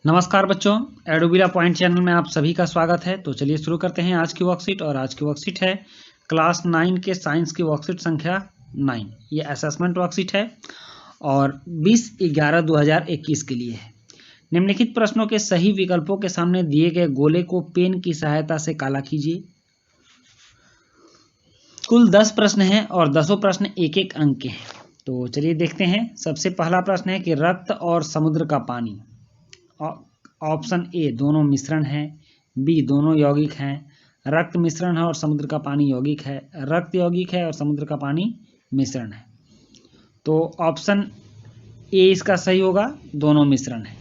नमस्कार बच्चों, एडोबिला point channel में आप सभी का स्वागत है। तो चलिए शुरू करते हैं आज की वर्कशीट। और आज की वर्कशीट है क्लास 9 के साइंस की वर्कशीट संख्या 9। ये असेसमेंट वर्कशीट है और 20/11/2021 के लिए है। निम्नलिखित प्रश्नों के सही विकल्पों के सामने दिए गए गोले को पेन की सहायता से काला कीजिए। कुल 10 प्रश्न हैं और 10 प्रश्न एक एक अंक के हैं। तो चलिए देखते हैं। सबसे पहला प्रश्न है कि रक्त और समुद्र का पानी। ऑप्शन ए दोनों मिश्रण है, बी दोनों यौगिक हैं, रक्त मिश्रण है और समुद्र का पानी यौगिक है, रक्त यौगिक है और समुद्र का पानी मिश्रण है। तो ऑप्शन ए इसका सही होगा, दोनों मिश्रण है।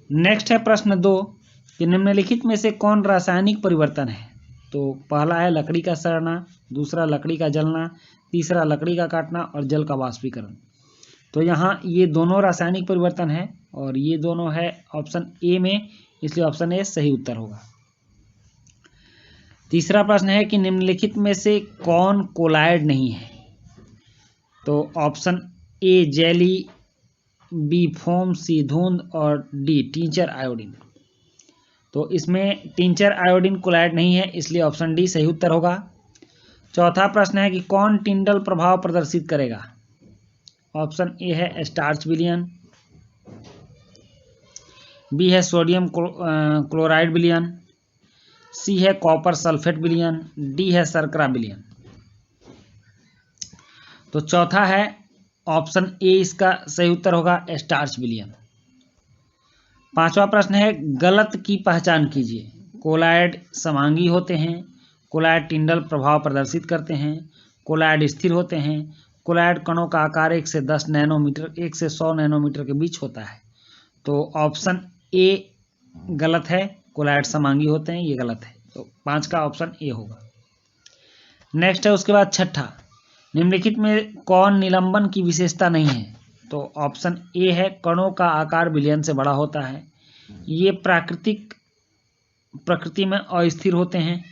नेक्स्ट है प्रश्न 2 कि निम्नलिखित में से कौन रासायनिक परिवर्तन है। तो पहला है लकड़ी का सड़ना, दूसरा लकड़ी का जलना, तीसरा लकड़ी का काटना और जल का वाष्पीकरण। तो यहाँ ये दोनों रासायनिक परिवर्तन है और ये दोनों है ऑप्शन ए में, इसलिए ऑप्शन ए सही उत्तर होगा। तीसरा प्रश्न है कि निम्नलिखित में से कौन कोलाइड नहीं है। तो option A jelly, B foam, C धुंध और डी टिंचर आयोडीन। तो इसमें टिंचर आयोडीन कोलाइड नहीं है, इसलिए ऑप्शन डी सही उत्तर होगा। चौथा प्रश्न है कि कौन टिंडल प्रभाव प्रदर्शित करेगा। ऑप्शन ए है स्टार्च विलयन, बी है सोडियम क्लोराइड विलयन, सी है कॉपर सल्फेट विलयन, डी है शर्करा विलयन। तो चौथा है ऑप्शन ए इसका सही उत्तर होगा, स्टार्च विलयन। पांचवा प्रश्न है गलत की पहचान कीजिए। कोलाइड समांगी होते हैं, कोलाइड टिंडल प्रभाव प्रदर्शित करते हैं, कोलाइड स्थिर होते हैं, कोलाइड कणों का आकार 1 से 10 नैनोमीटर 1 से 100 नैनोमीटर के बीच होता है। तो ऑप्शन ए गलत है, कोलाइड समांगी होते हैं, ये गलत है। तो 5 का ऑप्शन ए होगा। नेक्स्ट है उसके बाद छठा, निम्नलिखित में कौन निलंबन की विशेषता नहीं है। तो ऑप्शन ए है कणों का आकार विलयन से बड़ा होता है, ये प्रकृति में अस्थिर होते हैं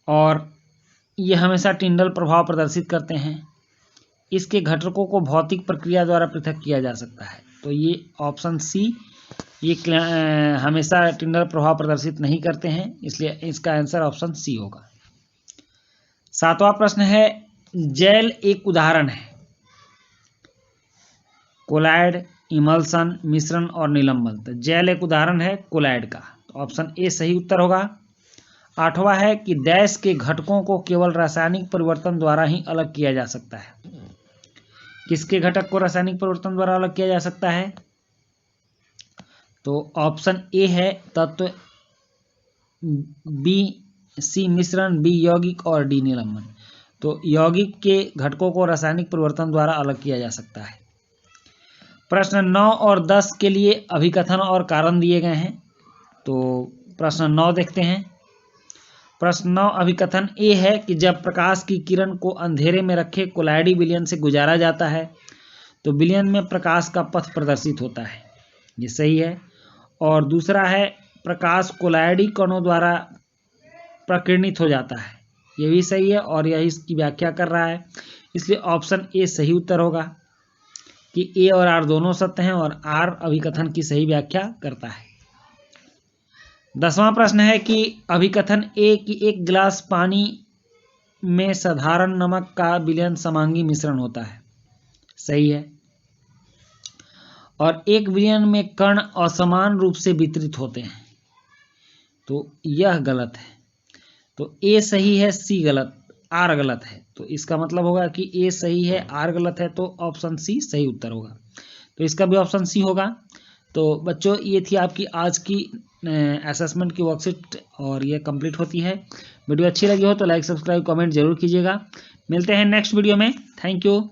और ये हमेशा टिंडल प्रभाव प्रदर्शित करते हैं। इसके घटकों को भौतिक प्रक्रिया द्वारा पृथक किया जा सकता है। तो ये ऑप्शन सी, ये हमेशा टिंडल प्रभाव प्रदर्शित नहीं करते हैं, इसलिए इसका आंसर ऑप्शन सी होगा। सातवां प्रश्न है जेल एक उदाहरण है। कोलाइड, इमल्सन, मिश्रण और निलंबन। तो जेल एक उदाहरण है कोलाइड का, तो ऑप्शन ए सही उत्तर होगा। आठवां है कि डैश के घटकों को केवल रासायनिक परिवर्तन द्वारा ही अलग किया जा सकता है। किसके घटक को रासायनिक परिवर्तन द्वारा अलग किया जा सकता है। तो ऑप्शन ए है तत्व, बी सी मिश्रण, बी यौगिक और डी निलंबन। तो यौगिक के घटकों को रासायनिक परिवर्तन द्वारा अलग किया जा सकता है। प्रश्न 9 और 10 के लिए अभिकथन और कारण दिए गए हैं। तो प्रश्न 9 देखते हैं। प्रश्न 9 अभिकथन ए है कि जब प्रकाश की किरण को अंधेरे में रखे कोलाइडी विलयन से गुजारा जाता है तो विलयन में प्रकाश का पथ प्रदर्शित होता है, ये सही है। और दूसरा है प्रकाश कोलाइडी कणों द्वारा प्रकीर्णित हो जाता है, ये भी सही है और यही इसकी व्याख्या कर रहा है, इसलिए ऑप्शन ए सही उत्तर होगा कि ए और आर दोनों सत्य हैं और आर अभिकथन की सही व्याख्या करता है। 10वां प्रश्न है कि अभिकथन ए कि एक गिलास पानी में साधारण नमक का विलयन समांगी मिश्रण होता है, सही है। और एक विलयन में कण असमान रूप से वितरित होते हैं, तो यह गलत है। तो ए सही है, सी गलत, आर गलत है। तो इसका मतलब होगा कि ए सही है, आर गलत है, तो ऑप्शन सी सही उत्तर होगा। तो इसका भी ऑप्शन सी होगा। तो बच्चों ये थी आपकी आज की असेसमेंट की वर्कशीट और ये कंप्लीट होती है। वीडियो अच्छी लगी हो तो लाइक, सब्सक्राइब, कमेंट जरूर कीजिएगा। मिलते हैं नेक्स्ट वीडियो में। Thank you.